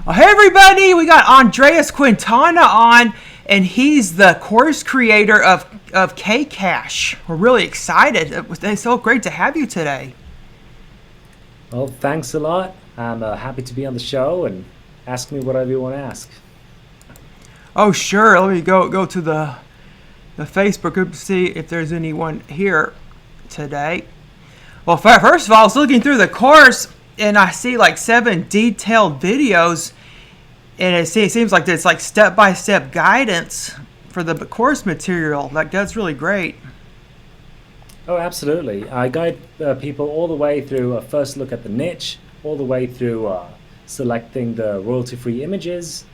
Well, hey everybody, we got Andreas Quintana on, and he's the course creator of K-Cash. We're really excited. It's so great to have you today. Well, thanks a lot. I'm happy to be on the show and ask me whatever you want to ask. Oh sure, let me go to the Facebook group to see if there's anyone here today. Well, first of all, I was looking through the course and I see like 7 detailed videos, and it seems like there's like step-by-step guidance for the course material. That's really great. Oh, absolutely. I guide people all the way through a first look at the niche, all the way through selecting the royalty-free images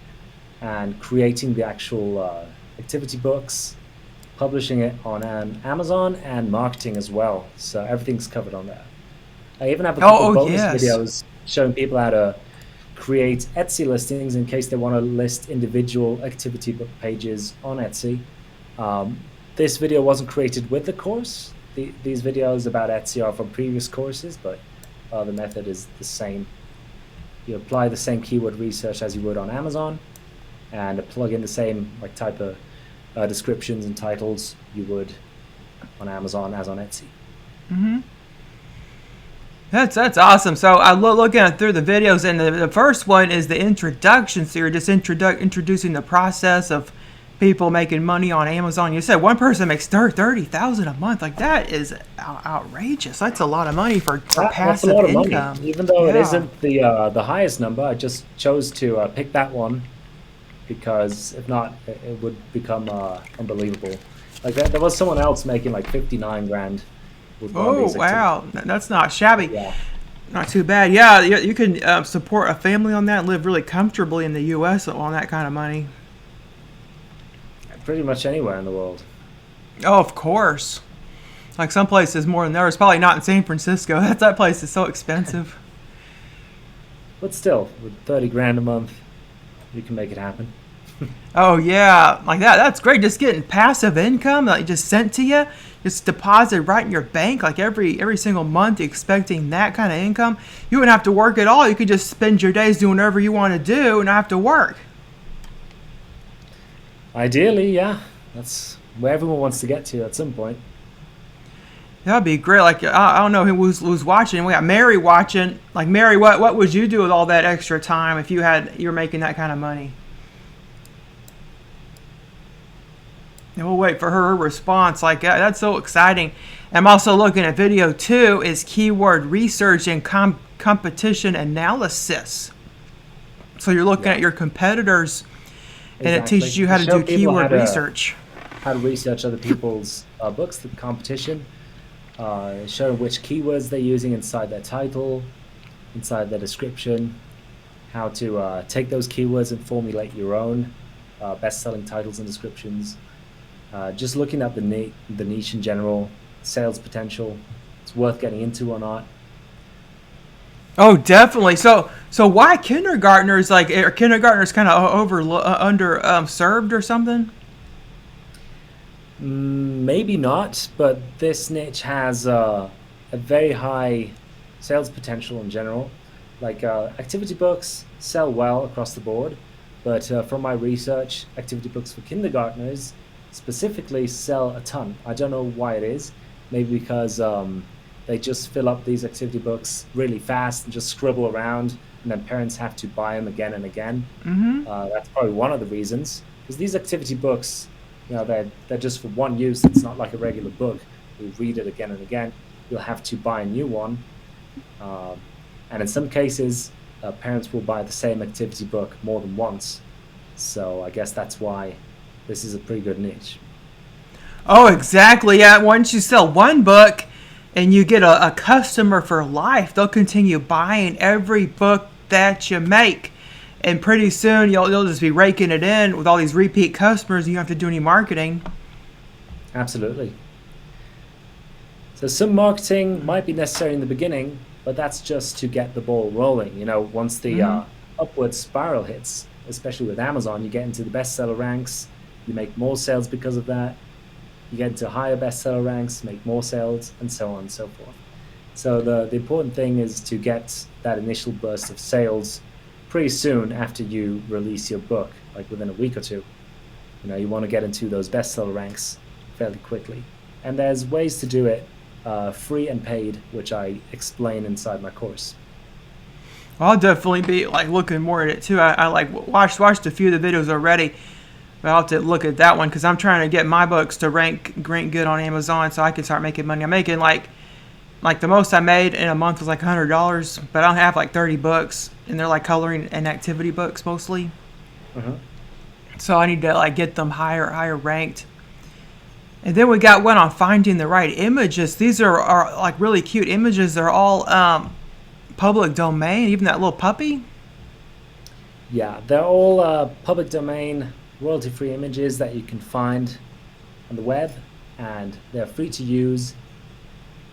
and creating the actual activity books, publishing it on Amazon, and marketing as well. So everything's covered on there. I even have a couple Oh, of oh bonus yes. videos showing people how to create Etsy listings in case they want to list individual activity book pages on Etsy. Um, this video wasn't created with the course. These videos about Etsy are from previous courses, but the method is the same. You apply the same keyword research as you would on Amazon, and plug in the same like type of descriptions and titles you would on Amazon as on Etsy. That's awesome. So I looking through the videos, and the first one is the introduction. So you're just introducing the process of people making money on Amazon. You said one person makes 30,000 a month. Like that is outrageous. That's a lot of money for That's a passive lot of money, income. even though it Yeah. isn't the highest number. I just chose to pick that one because if not, it would become unbelievable. Like there was someone else making like 59 grand with one of Oh these activities. wow, that's not shabby. Yeah, Not too bad. Yeah, you can support a family on that and live really comfortably in the U.S. on that kind of money. pretty much anywhere in the world. Oh, of course. Like some places more than others. Probably not in San Francisco. That place is so expensive. But still, with 30 grand a month, you can make it happen. Oh yeah, like that. That's great. Just getting passive income, like just sent to you, just deposited right in your bank, like every single month. Expecting that kind of income, you wouldn't have to work at all. You could just spend your days doing whatever you want to do and not have to work. Ideally, yeah, that's where everyone wants to get to at some point. That'd be great. Like I don't know who's watching. We got Mary watching. Like Mary, what would you do with all that extra time if you're making that kind of money? And we'll wait for her response. Like that's so exciting. I'm also looking at video two is keyword research and competition analysis. So you're looking Yeah, at your competitors, and it exactly. teaches you You how to show do people keyword research. how to research other people's books, the competition, show which keywords they're using inside their title, inside their description, how to take those keywords and formulate your own best-selling titles and descriptions. Just looking at the niche in general, sales potential, it's worth getting into or not. Oh, definitely. So why kindergartners? Like are kindergartners kind of under served or something? Maybe not, but this niche has a very high sales potential in general. Like activity books sell well across the board, but from my research, activity books for kindergartners specifically sell a ton. I don't know why it is. Maybe because they just fill up these activity books really fast and just scribble around, and then parents have to buy them again and again. That's probably one of the reasons. Because these activity books, they're just for one use. It's not like a regular book. You read it again and again. You'll have to buy a new one. Um, and in some cases, parents will buy the same activity book more than once. So I guess that's why this is a pretty good niche. Oh, exactly. Yeah. Once you sell one book and you get a customer for life, they'll continue buying every book that you make. And pretty soon you'll just be raking it in with all these repeat customers. And you don't have to do any marketing. Absolutely. So some marketing might be necessary in the beginning, but that's just to get the ball rolling. Once the upward spiral hits, especially with Amazon, you get into the bestseller ranks, you make more sales because of that. You get into higher bestseller ranks, make more sales, and so on and so forth. So the important thing is to get that initial burst of sales pretty soon after you release your book, like within a week or two. You want to get into those bestseller ranks fairly quickly. And there's ways to do it, free and paid, which I explain inside my course. Well, I'll definitely be like looking more at it too. I like watched a few of the videos already, but I'll have to look at that one because I'm trying to get my books to rank good on Amazon so I can start making money. I'm making like the most I made in a month was like $100, but I don't have like 30 books, and they're like coloring and activity books mostly. So I need to like get them higher ranked. And then we got one on finding the right images. These are like really cute images. They're all public domain, even that little puppy. Yeah, they're all public domain, royalty-free images that you can find on the web, and they're free to use.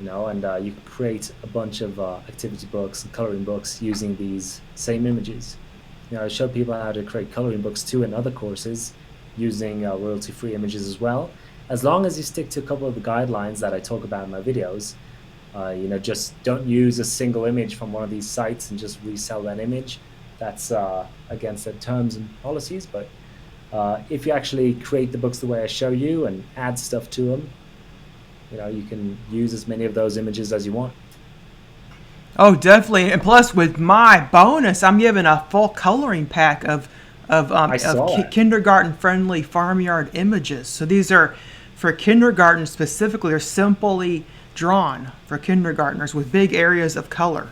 And you can create a bunch of activity books and coloring books using these same images. I show people how to create coloring books too in other courses using royalty-free images as well. As long as you stick to a couple of the guidelines that I talk about in my videos, just don't use a single image from one of these sites and just resell that image. That's against the terms and policies. But if you actually create the books the way I show you and add stuff to them, you can use as many of those images as you want. Oh, definitely. And plus, with my bonus, I'm giving a full coloring pack of kindergarten-friendly farmyard images. So these are for kindergarten specifically. They're simply drawn for kindergartners with big areas of color.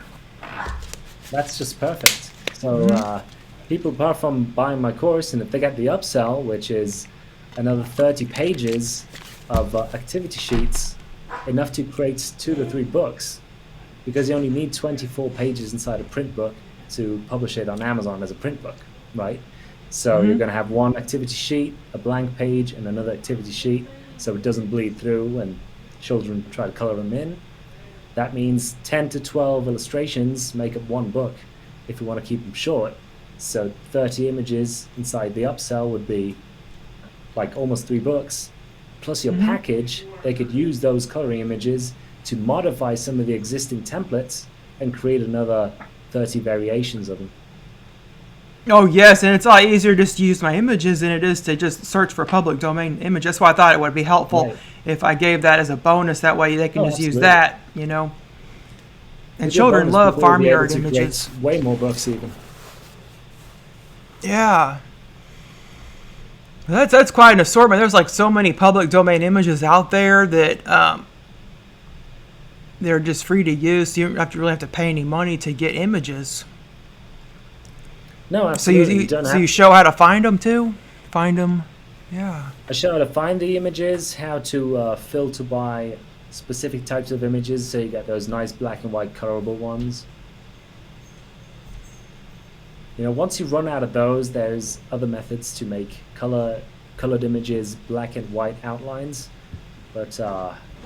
That's just perfect. So people, apart from buying my course, and if they get the upsell, which is another 30 pages of activity sheets, enough to create 2 to 3 books, because you only need 24 pages inside a print book to publish it on Amazon as a print book, right? So you're going to have one activity sheet, a blank page, and another activity sheet, so it doesn't bleed through and children try to color them in. That means 10 to 12 illustrations make up one book if you want to keep them short. So 30 images inside the upsell would be like almost 3 books. Plus your package, they could use those coloring images to modify some of the existing templates and create another 30 variations of them. Oh, yes, and it's a lot easier just to use my images than it is to just search for public domain image. That's why I thought it would be helpful if I gave that as a bonus. That way they can just use that, And children love farmyard images. Way more books even. Yeah. That's quite an assortment. There's like so many public domain images out there that they're just free to use. So you don't really have to pay any money to get images. No, absolutely. So you show how to find them too? Find them, yeah. I show how to find the images, how to filter by specific types of images, so you get those nice black and white colorable ones. Once you run out of those, there's other methods to make colored images, black and white outlines, but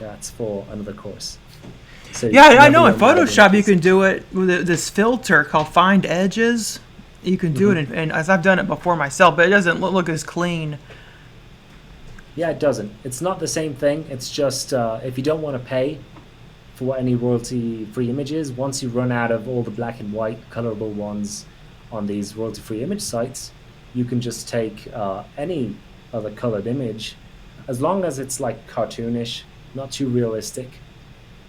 that's for another course. So I know in Photoshop you can do it with this filter called Find Edges. You can do it, and as I've done it before myself, but it doesn't look as clean. Yeah, it doesn't. It's not the same thing. It's just if you don't want to pay for any royalty-free images, once you run out of all the black and white colorable ones on these royalty-free image sites, you can just take any other colored image, as long as it's like cartoonish, not too realistic.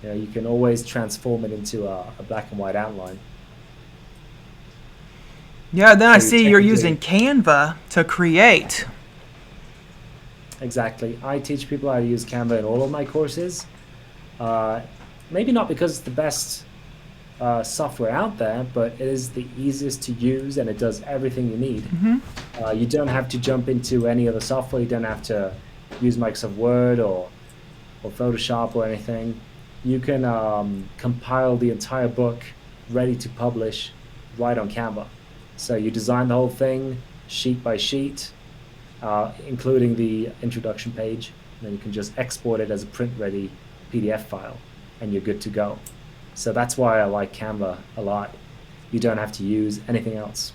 You can always transform it into a black and white outline. Yeah, then I see you're using Canva to create. Exactly. I teach people how to use Canva in all of my courses. Maybe not because it's the best software out there, but it is the easiest to use and it does everything you need. You don't have to jump into any other software. You don't have to use Microsoft Word or Photoshop or anything. You can compile the entire book ready to publish right on Canva. So you design the whole thing sheet by sheet, including the introduction page, and then you can just export it as a print-ready PDF file, and you're good to go. So that's why I like Canva a lot. You don't have to use anything else.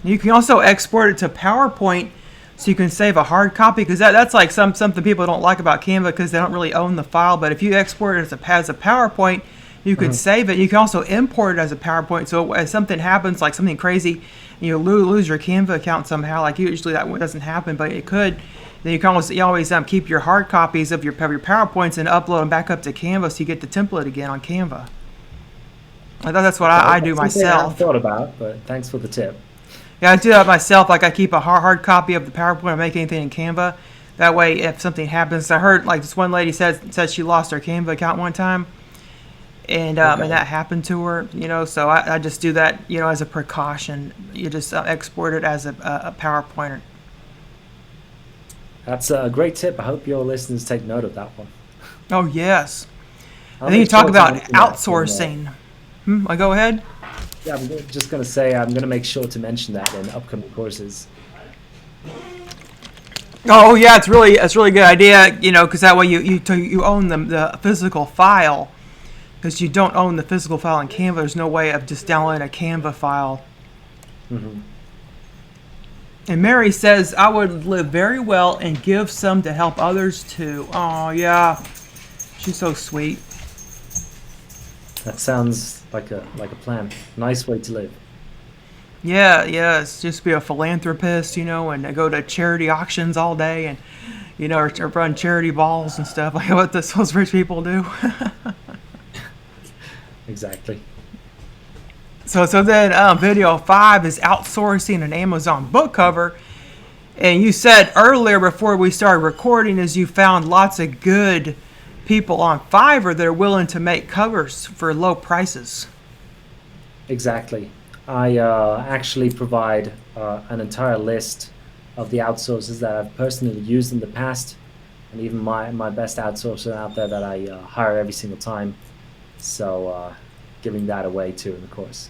You can also export it to PowerPoint, so you can save a hard copy, because that's like something people don't like about Canva because they don't really own the file. But if you export it as a PowerPoint, You could save it. You can also import it as a PowerPoint. So as something happens, like something crazy, you lose your Canva account somehow. Like usually that doesn't happen, but it could. Then you always keep your hard copies of your PowerPoints and upload them back up to Canva, so you get the template again on Canva. I thought that's what I do myself. I haven't thought about, but thanks for the tip. Yeah, I do that myself. Like I keep a hard copy of the PowerPoint. I make anything in Canva. That way, if something happens, I heard like this one lady said she lost her Canva account one time, and that happened to her. So I just do that. As a precaution, you just export it as a PowerPoint. That's a great tip. I hope your listeners take note of that one. Oh yes. And then you talk about outsourcing. I go ahead. Yeah, I'm just going to say I'm going to make sure to mention that in upcoming courses. Oh yeah, it's really good idea. Because that way you own the physical file. Because you don't own the physical file in Canva, there's no way of just downloading a Canva file. Mm-hmm. And Mary says, I would live very well and give some to help others too. Oh yeah, she's so sweet. That sounds like a plan. Nice way to live. Yeah, it's just be a philanthropist, and go to charity auctions all day, and or run charity balls and stuff like what those rich people do. Exactly. So then video 5 is outsourcing an Amazon book cover. And you said earlier before we started recording is you found lots of good people on Fiverr that are willing to make covers for low prices. Exactly. I actually provide an entire list of the outsourcers that I've personally used in the past, and even my best outsourcer out there that I hire every single time. So giving that away too in the course.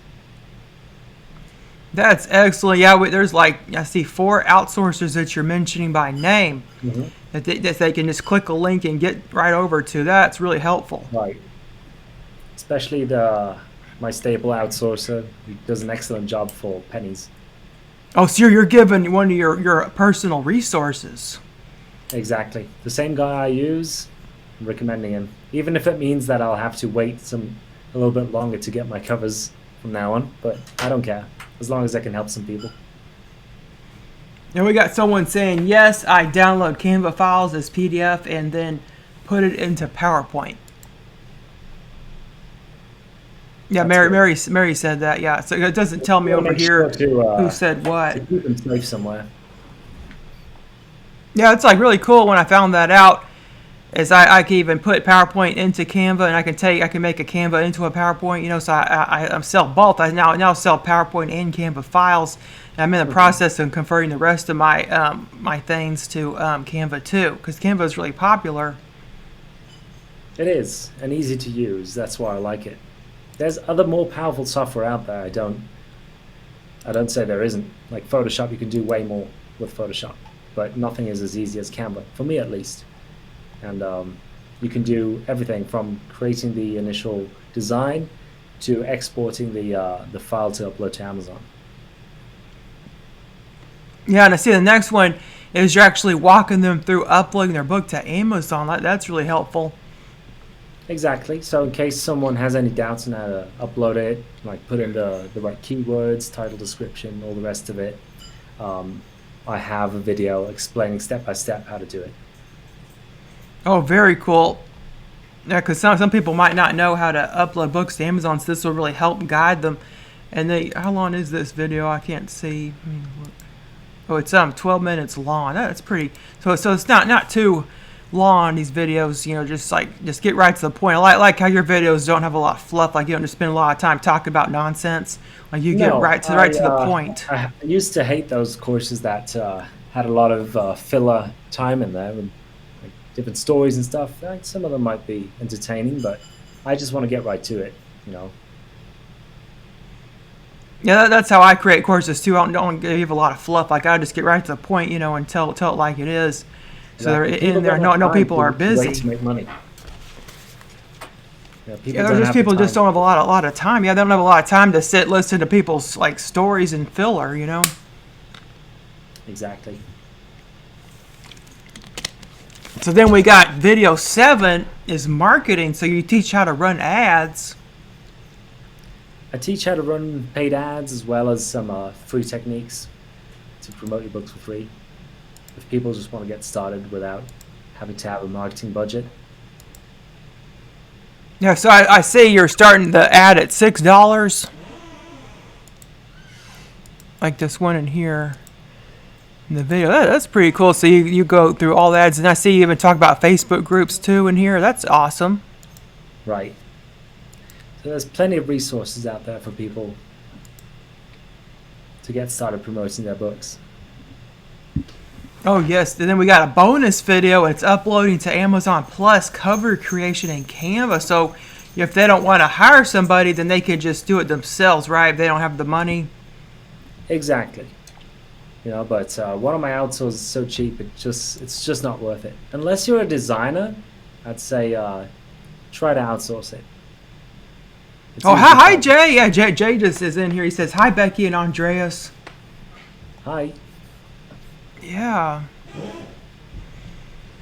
That's excellent. Yeah, there's I see 4 outsourcers that you're mentioning by name that they can just click a link and get right over to. That's really helpful. Right. Especially my stable outsourcer, who does an excellent job for pennies. Oh, so you're giving one of your personal resources. Exactly. The same guy I use, I'm recommending him. Even if it means that I'll have to wait a little bit longer to get my covers from now on, but I don't care. As long as I can help some people. And we got someone saying, yes, I download Canva files as PDF and then put it into PowerPoint. Yeah, Mary said that. Yeah, so it doesn't tell me over here who said what. To keep them safe somewhere. Yeah, it's really cool when I found that out. Is I can even put PowerPoint into Canva, and I can make a Canva into a PowerPoint. So I sell both. I now sell PowerPoint and Canva files. And I'm in the process of converting the rest of my my things to Canva too, because Canva is really popular. It is, and easy to use. That's why I like it. There's other more powerful software out there. I don't say there isn't. Like Photoshop, you can do way more with Photoshop, but nothing is as easy as Canva, for me at least. And you can do everything from creating the initial design to exporting the file to upload to Amazon. Yeah, and I see the next one is you're actually walking them through uploading their book to Amazon. That's really helpful. Exactly. So in case someone has any doubts on how to upload it, like put in the right keywords, title, description, all the rest of it, I have a video explaining step by step how to do it. Oh, very cool. Yeah, because some people might not know how to upload books to Amazon, so this will really help guide them. And how long is this video? I can't see. Oh, it's 12 minutes long. That's pretty. So it's not too long. These videos, just get right to the point. I like how your videos don't have a lot of fluff. Like you don't just spend a lot of time talking about nonsense. Like you get right to the point. I used to hate those courses that had a lot of filler time in there. And, different stories and stuff. Some of them might be entertaining, but I just want to get right to it, Yeah, that's how I create courses too. I don't give a lot of fluff. Like I just get right to the point, and tell it like it is. So they're in there. No people are busy. To make money. There's people just don't have a lot of time. Yeah, they don't have a lot of time to listen to people's stories and filler. Exactly. So then we got video 7 is marketing. So you teach how to run ads. I teach how to run paid ads as well as some free techniques to promote your books for free. If people just want to get started without having to have a marketing budget. Yeah, so I see you're starting the ad at $6. Like this one in here in the video. That's pretty cool. So you go through all the ads, and I see you even talk about Facebook groups too in here. That's awesome. Right. So there's plenty of resources out there for people to get started promoting their books. Oh yes, and then we got a bonus video. It's uploading to Amazon Plus, cover creation in Canva. So if they don't want to hire somebody, then they can just do it themselves, right? If they don't have the money. Exactly. But one of my outsources is so cheap, it's just not worth it. Unless you're a designer, I'd say try to outsource it. Oh, hi Jay. Yeah, Jay just is in here. He says, hi, Becky and Andreas. Hi. Yeah.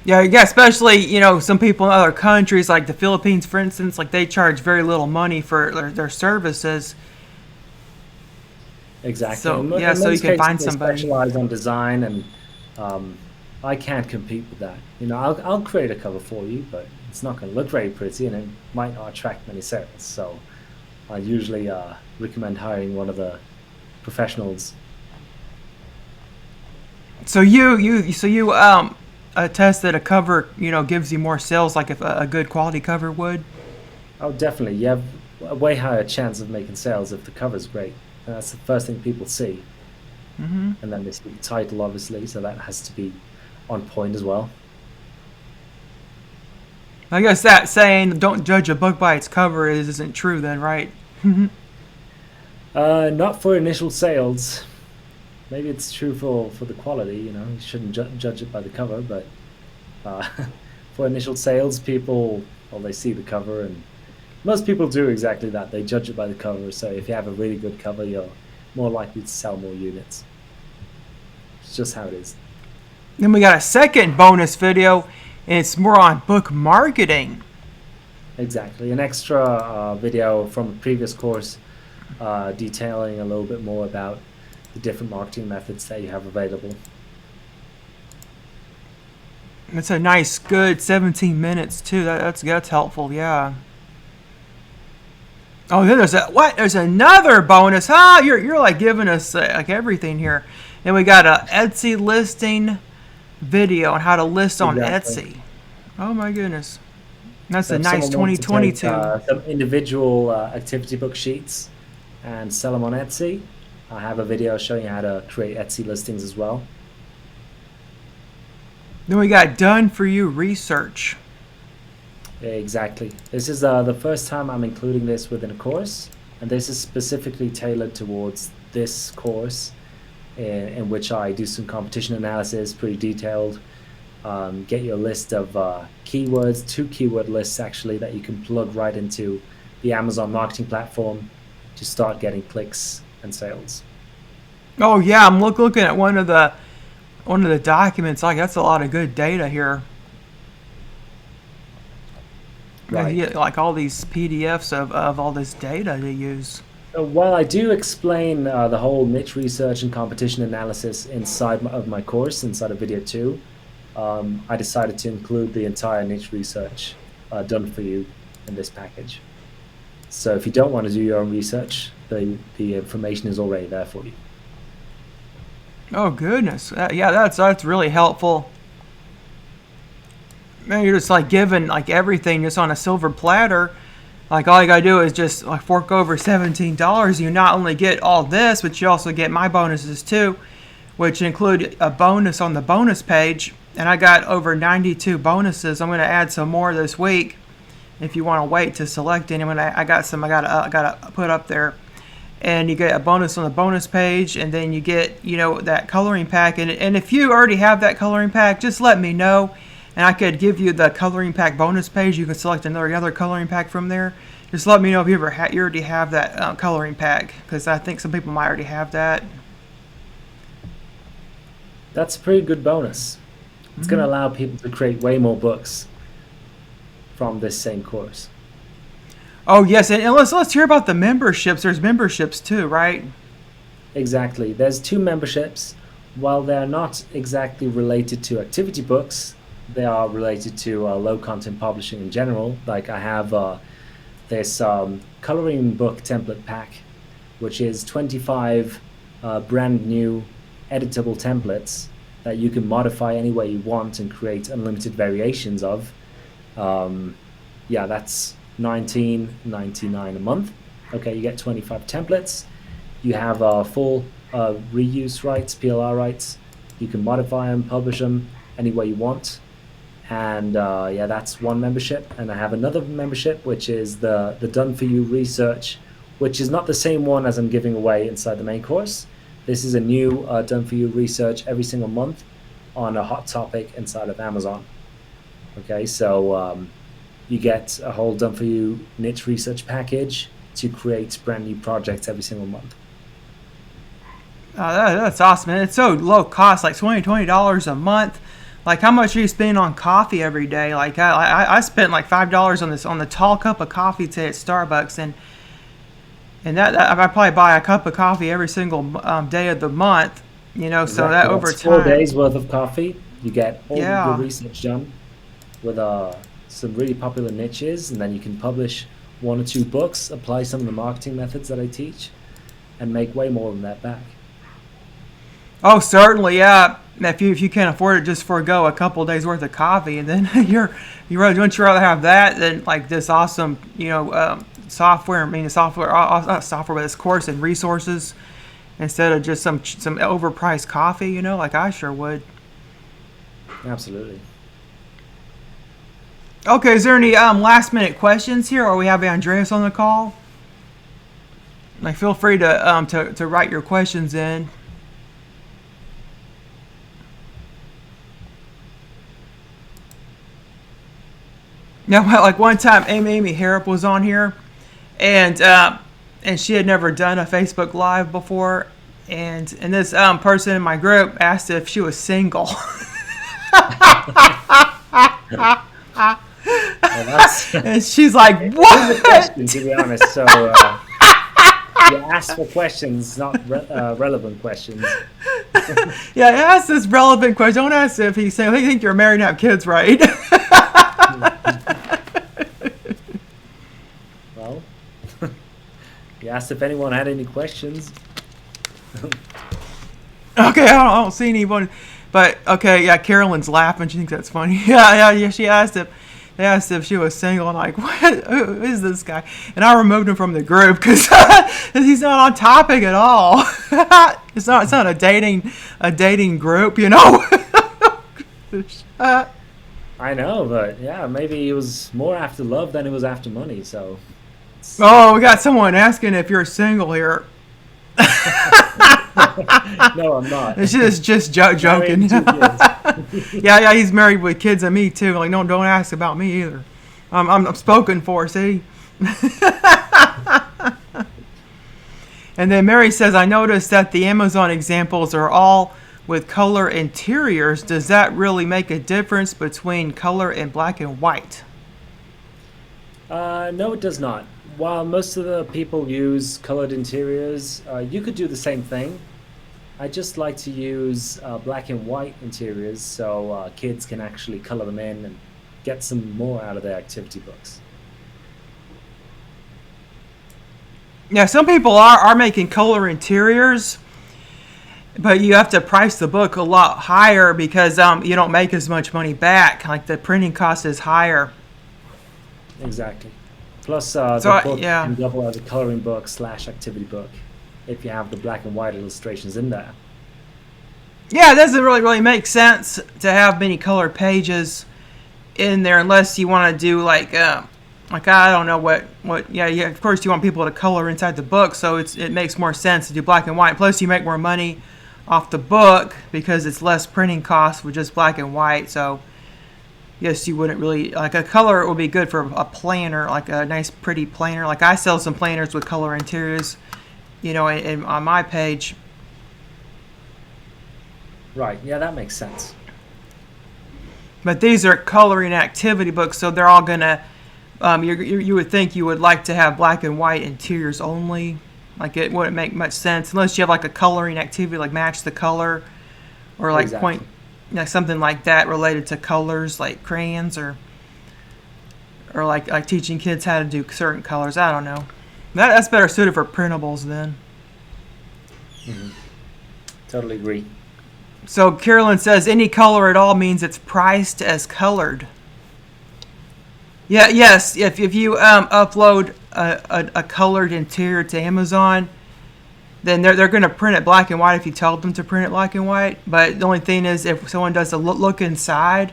Yeah, especially, some people in other countries, like the Philippines, for instance, like they charge very little money for their services. Exactly. So, so you can find somebody. Specialize on design, and I can't compete with that. I'll create a cover for you, but it's not going to look very pretty, and it might not attract many sales. So I usually recommend hiring one of the professionals. So you attest that a cover gives you more sales, like if a good quality cover would. Oh, definitely. You have a way higher chance of making sales if the cover's great. And that's the first thing people see. Mm-hmm. And then they see the title, obviously, so that has to be on point as well. I guess that saying "don't judge a book by its cover" isn't true, then, right? Not for initial sales. Maybe it's true for the quality. You shouldn't judge it by the cover, but for initial sales, people, they see the cover, and most people do exactly that. They judge it by the cover. So if you have a really good cover, you're more likely to sell more units. It's just how it is. Then we got a second bonus video, and it's more on book marketing. Exactly. An extra video from a previous course detailing a little bit more about the different marketing methods that you have available. It's a nice, good 17 minutes, too. That's helpful, yeah. Oh, then there's another bonus. You're like giving us like everything here. Then we got a Etsy listing video on how to list on Etsy. Oh my goodness. That's so a nice 2022. Some individual activity book sheets and sell them on Etsy. I have a video showing you how to create Etsy listings as well. Then we got done for you research. Exactly. This is the first time I'm including this within a course, and this is specifically tailored towards this course in which I do some competition analysis, pretty detailed. Get you a list of keywords, 2 keyword lists actually, that you can plug right into the Amazon marketing platform to start getting clicks and sales. Oh yeah, I'm looking at one of the documents. Like that's a lot of good data here. Right. You get like all these PDFs of all this data to use. So while I do explain the whole niche research and competition analysis inside of my course, inside of video 2, I decided to include the entire niche research done for you in this package. So if you don't want to do your own research, the information is already there for you. Oh goodness, yeah, that's really helpful. Man, you're just like given like everything just on a silver platter. Like all you gotta do is just like fork over $17. You not only get all this, but you also get my bonuses too, which include a bonus on the bonus page. And I got over 92 bonuses. I'm gonna add some more this week. If you want to wait to select any, I got some. I gotta put up there, and you get a bonus on the bonus page, and then you get that coloring pack. And if you already have that coloring pack, just let me know, and I could give you the coloring pack bonus page. You can select another coloring pack from there. Just let me know if you already have that coloring pack, because I think some people might already have that. That's a pretty good bonus. It's going to allow people to create way more books from this same course. Oh yes, and let's hear about the memberships. There's memberships too, right? Exactly. There's two memberships. While they're not exactly related to activity books, they are related to low content publishing in general. Like I have this coloring book template pack, which is 25 brand new editable templates that you can modify any way you want and create unlimited variations of. Um, yeah, that's 19.99 a month. Okay, you get 25 templates. You have full reuse rights, PLR rights. You can modify them, publish them any way you want. And yeah, that's one membership. And I have another membership, which is the Done For You research, which is not the same one as I'm giving away inside the main course. This is a new Done For You research every single month on a hot topic inside of Amazon. Okay, so you get a whole Done For You niche research package to create brand new projects every single month. That's awesome, man. It's so low cost, like $20 a month. Like, how much are you spending on coffee every day? Like, I spent like $5 on the tall cup of coffee today at Starbucks, and that I probably buy a cup of coffee every single day of the month. You know, Exactly. so that over That's 4 time. days worth of coffee. You get all Yeah. your research done with some really popular niches, and then you can publish 1 or 2 books, apply some of the marketing methods that I teach, and make way more than that back. Oh, certainly, yeah. If you can't afford it, just forego a couple days worth of coffee, and then wouldn't you rather have that than like this awesome, software? I mean, software, not software, but this course and resources instead of just some overpriced coffee. You know, like I sure would. Absolutely. Okay, is there any last minute questions here, or we have Andreas on the call? Like, feel free to write your questions in. Now, like one time, Amy Harrop was on here, and she had never done a Facebook Live before, and this person in my group asked if she was single. Well, that's And she's like, it is a "What?" question, to be honest. So you ask for questions, not relevant questions. Yeah, ask this relevant question. Don't ask if he's saying, "I think you're married and have kids, right?" Well, you asked if anyone had any questions. Okay, I don't see anyone, but okay, yeah, Carolyn's laughing. She thinks that's funny. Yeah. She asked if they asked if she was single. I'm like, what? Who is this guy? And I removed him from the group because he's not on topic at all. It's not a dating group, you know. I know, but yeah, maybe he was more after love than he was after money. So, Oh, we got someone asking if you're single here. no, I'm not. It's just joking. Married, 2 kids. Yeah, he's married with kids and me too. Like, no, don't ask about me either. I'm spoken for. See. And then Mary says, I noticed that the Amazon examples are all with color interiors. Does that really make a difference between color and black and white? No, it does not. While most of the people use colored interiors, you could do the same thing. I just like to use black and white interiors so kids can actually color them in and get some more out of their activity books. Yeah, some people are making color interiors, but you have to price the book a lot higher because you don't make as much money back. Like, the printing cost is higher. Exactly. Plus, the book yeah. can double as a coloring book / activity book if you have the black and white illustrations in there. Yeah, it doesn't really make sense to have many colored pages in there unless you want to do like I don't know what yeah, of course you want people to color inside the book, so it makes more sense to do black and white. Plus you make more money off the book because it's less printing costs with just black and white. So yes, you wouldn't really like a color. It would be good for a planner, like a nice pretty planner. Like, I sell some planners with color interiors, on my page. Right, yeah, that makes sense. But these are coloring activity books, so they're all gonna you would think you would like to have black and white interiors only. Like it wouldn't make much sense unless you have like a coloring activity, like match the color, or like Exactly. something like that related to colors, like crayons, or like teaching kids how to do certain colors. I don't know. That's better suited for printables then. Totally agree. So Carolyn says any color at all means it's priced as colored. Yeah, yes. If you upload a colored interior to Amazon, then they're going to print it black and white if you tell them to print it black and white. But the only thing is, if someone does a look inside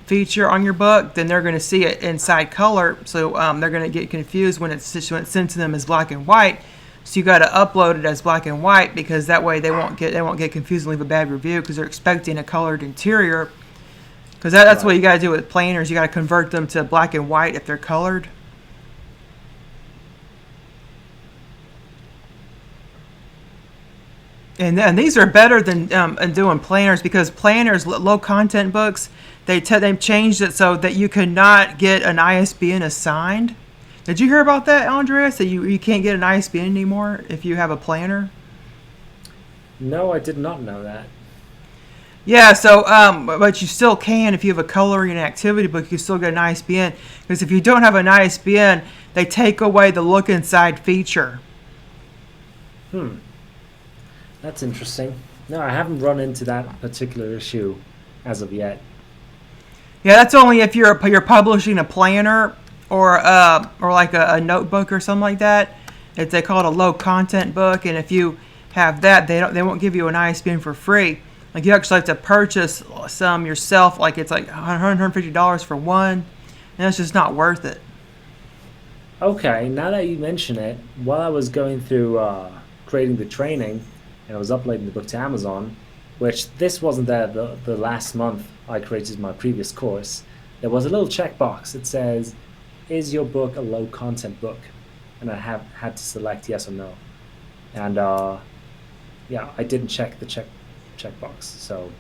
feature on your book, then they're going to see it inside color. So they're going to get confused when it's sent to them as black and white. So you got to upload it as black and white, because that way they won't get confused and leave a bad review because they're expecting a colored interior. Because that's what you got to do with planners. You got to convert them to black and white if they're colored. And these are better than doing planners, because planners, low content books, they've changed it so that you cannot get an ISBN assigned. Did you hear about that, Andreas? That you can't get an ISBN anymore if you have a planner? No, I did not know that. Yeah, so but you still can if you have a coloring and activity book. You can still get an ISBN, because if you don't have an ISBN, they take away the look inside feature. That's interesting. No, I haven't run into that particular issue as of yet. Yeah, that's only if you're publishing a planner or like a notebook or something like that. They call it a low content book, and if you have that, they won't give you an ISBN for free. Like you actually have to purchase some yourself. Like it's like $150 for one, and that's just not worth it. Okay, now that you mention it, while I was going through creating the training, and I was uploading the book to Amazon, which this wasn't there the last month I created my previous course, there was a little checkbox that says, is your book a low content book? And I had to select yes or no. And yeah, I didn't check the checkbox, so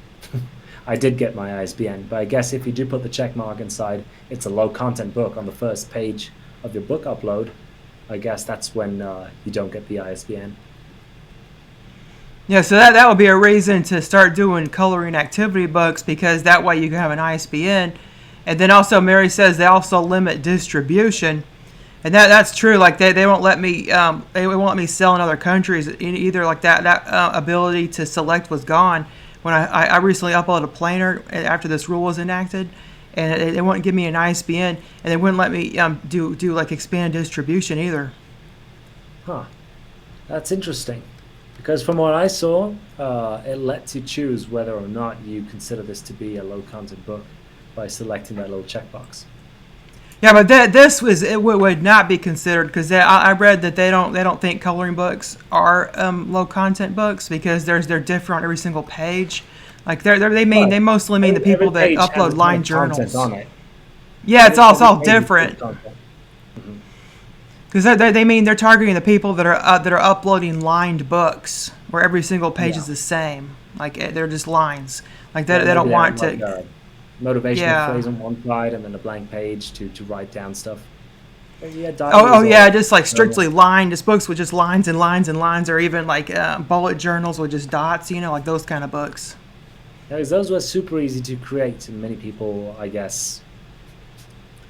I did get my ISBN. But I guess if you do put the check mark inside, it's a low content book on the first page of your book upload, I guess that's when you don't get the ISBN. Yeah, so that would be a reason to start doing coloring activity books, because that way you can have an ISBN. And then also Mary says they also limit distribution, and that's true. Like they won't let me sell in other countries either. Like that ability to select was gone when I recently uploaded a planner after this rule was enacted, and they wouldn't give me an ISBN, and they wouldn't let me do like expand distribution either. Huh, that's interesting. Because from what I saw, it lets you choose whether or not you consider this to be a low content book by selecting that little checkbox. Yeah, but this would not be considered, because I read that they don't think coloring books are low content books, because they're different on every single page. Like they mostly mean the people that upload line journals. On it. Yeah, it's all different. Because they mean they're targeting the people that are uploading lined books where every single page is the same. Like they're just lines. Like they don't want to. Like motivational phrase on one side and then a blank page to write down stuff. Just like strictly lined. Just books with just lines and lines and lines, or even like bullet journals with just dots. Like those kind of books. Yeah, because those were super easy to create, and many people, I guess,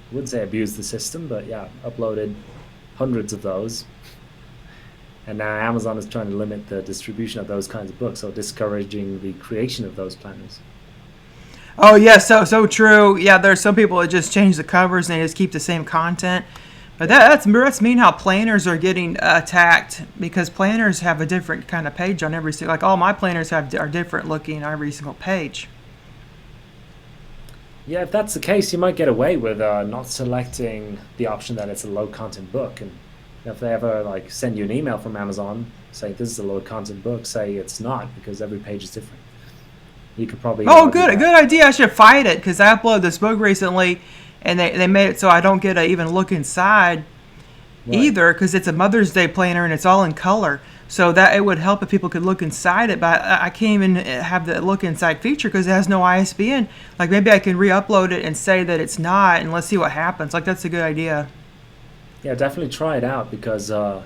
I wouldn't say abused the system, but yeah, uploaded hundreds of those. And now Amazon is trying to limit the distribution of those kinds of books, so discouraging the creation of those planners. Oh yeah, so true. Yeah, there's some people that just change the covers and they just keep the same content. But that's mean how planners are getting attacked, because planners have a different kind of page on every single. Like all my planners are different looking on every single page. Yeah, if that's the case, you might get away with not selecting the option that it's a low content book. And if they ever send you an email from Amazon say this is a low content book, say it's not, because every page is different. You could probably. Oh, good idea. I should fight it, because I uploaded this book recently, and they made it so I don't get to even look inside either, because it's a Mother's Day planner and it's all in color. so that it would help if people could look inside it. But I can't even have the look inside feature because it has no ISBN. Like maybe I can re-upload it and say that it's not, and let's see what happens. Like that's a good idea. Yeah, definitely try it out because I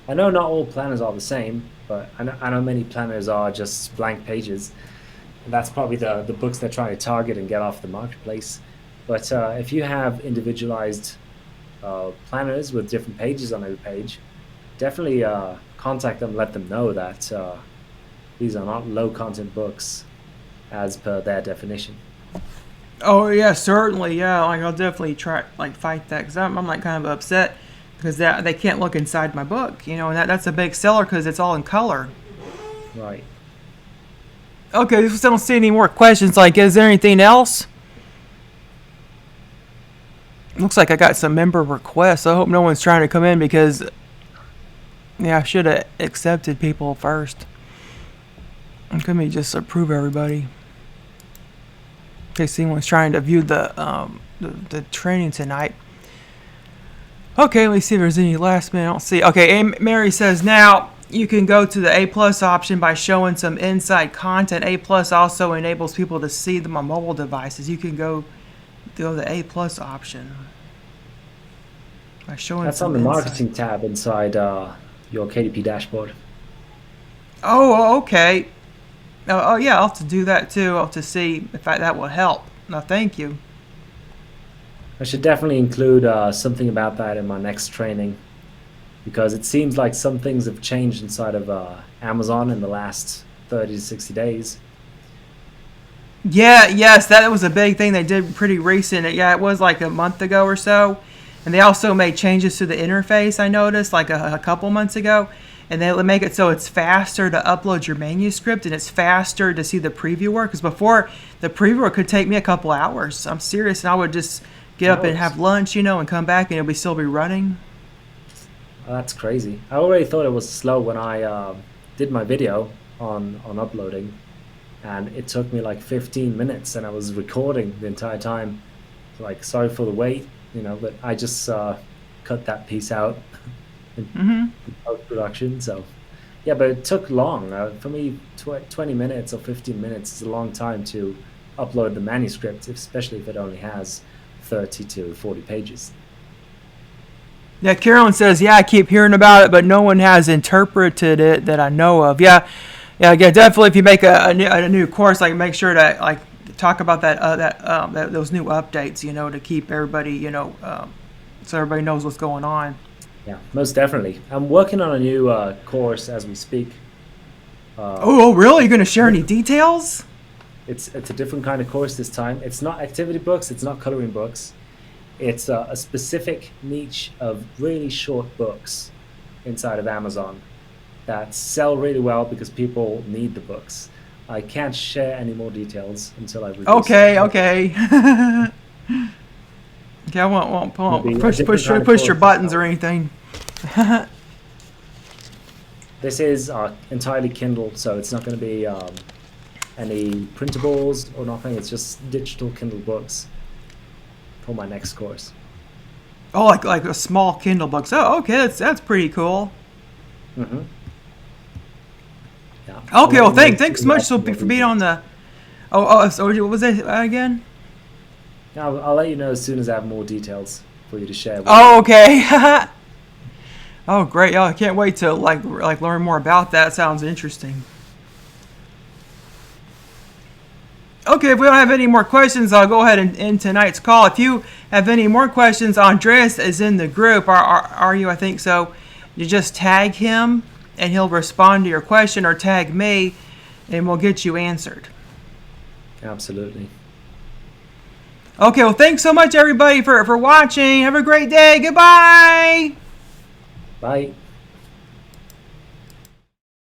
know not all planners are the same, but I know many planners are just blank pages. And that's probably the books they're trying to target and get off the marketplace. But if you have individualized planners with different pages on every page, definitely contact them, let them know that these are not low content books as per their definition. Oh yeah, certainly. Yeah, like I'll definitely try like fight that because I'm like kind of upset because they can't look inside my book, and that's a big seller because it's all in color. Right. Okay, I don't see any more questions. Like, is there anything else? Looks like I got some member requests. I hope no one's trying to come in because, yeah, I should have accepted people first. Let me just approve everybody. In case anyone's trying to view the training tonight. Okay, let me see if there's any last minute. I don't see. Okay, Mary says now you can go to the A+ option by showing some inside content. A+ also enables people to see them on mobile devices. You can go to the A+ option by showing. That's on the marketing tab inside your KDP dashboard. Oh, okay. Oh, yeah, I'll have to do that too. I'll have to see if that will help. No, thank you. I should definitely include something about that in my next training because it seems like some things have changed inside of Amazon in the last 30 to 60 days. Yeah, yes, that was a big thing they did pretty recent. Yeah, it was like a month ago or so. And they also made changes to the interface, I noticed, like a couple months ago. And they make it so it's faster to upload your manuscript and it's faster to see the preview work. Because before, the preview work could take me a couple hours. I'm serious. And I would just get up and have lunch, and come back and it'll still be running. Oh, that's crazy. I already thought it was slow when I did my video on uploading. And it took me like 15 minutes and I was recording the entire time. Like, sorry for the wait, but I just cut that piece out in post-production. So, yeah, but it took long. For me, 20 minutes or 15 minutes is a long time to upload the manuscript, especially if it only has 30 to 40 pages. Yeah, Carolyn says, yeah, I keep hearing about it, but no one has interpreted it that I know of. Yeah, definitely. If you make a new course, like make sure to talk about those new updates, to keep everybody, so everybody knows what's going on. Yeah, most definitely. I'm working on a new course as we speak. Oh, really? You're going to share any details? It's a different kind of course this time. It's not activity books. It's not coloring books. It's a specific niche of really short books inside of Amazon that sell really well because people need the books. I can't share any more details until I release Okay. Okay, I won't push your buttons or anything. This is entirely Kindle, so it's not going to be any printables or nothing. It's just digital Kindle books for my next course. Oh, like a small Kindle books. Oh, okay, that's pretty cool. Mm-hmm. Yeah. Okay, well, thanks so much for being on the. So what was that again? I'll let you know as soon as I have more details for you to share. Okay. Oh, great! Yeah, I can't wait to like learn more about that. Sounds interesting. Okay, if we don't have any more questions, I'll go ahead and end tonight's call. If you have any more questions, Andreas is in the group. Are you? I think so. You just tag him, and he'll respond to your question, or tag me, and we'll get you answered. Absolutely. Okay, well, thanks so much, everybody, for watching. Have a great day. Goodbye. Bye.